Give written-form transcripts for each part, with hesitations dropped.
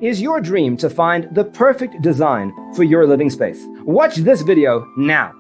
Is your dream to find the perfect design for your living space? Watch this video now.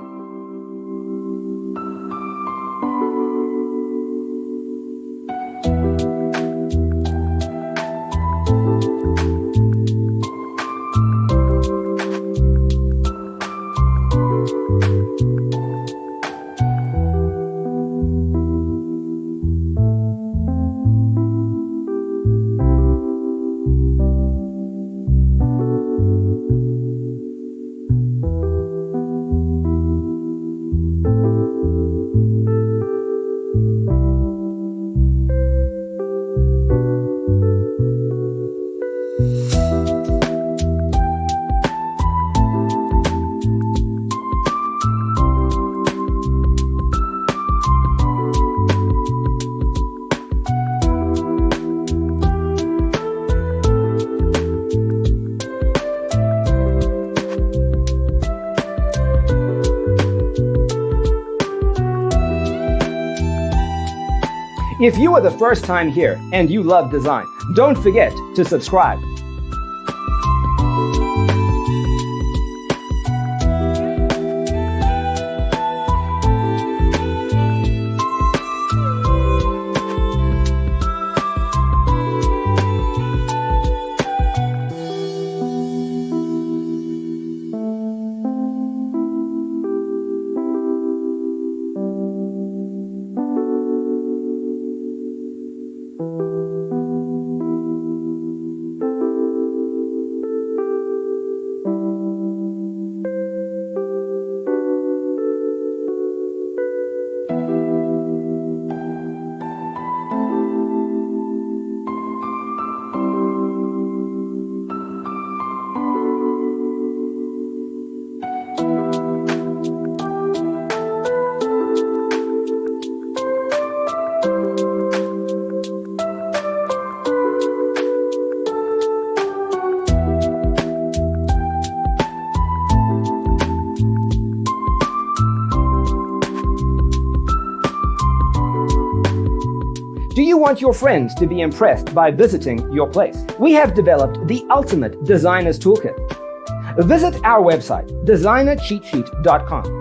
If you are the first time here and you love design, don't forget to subscribe. Do you want your friends to be impressed by visiting your place? We have developed the ultimate designer's toolkit. Visit our website, designercheatsheet.com.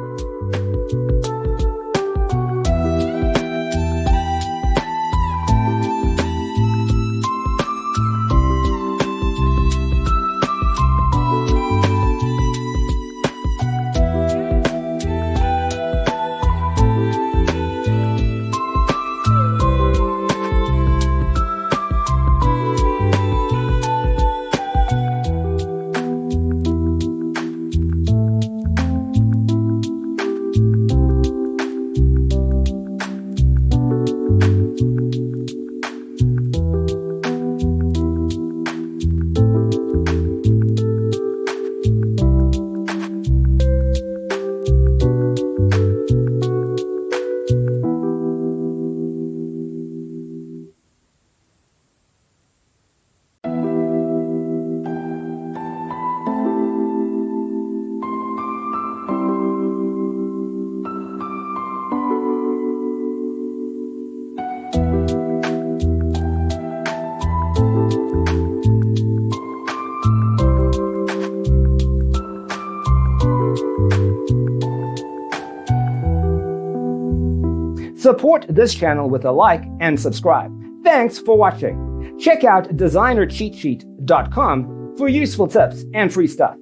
Support this channel with a like and subscribe. Thanks for watching. Check out designercheatsheet.com for useful tips and free stuff.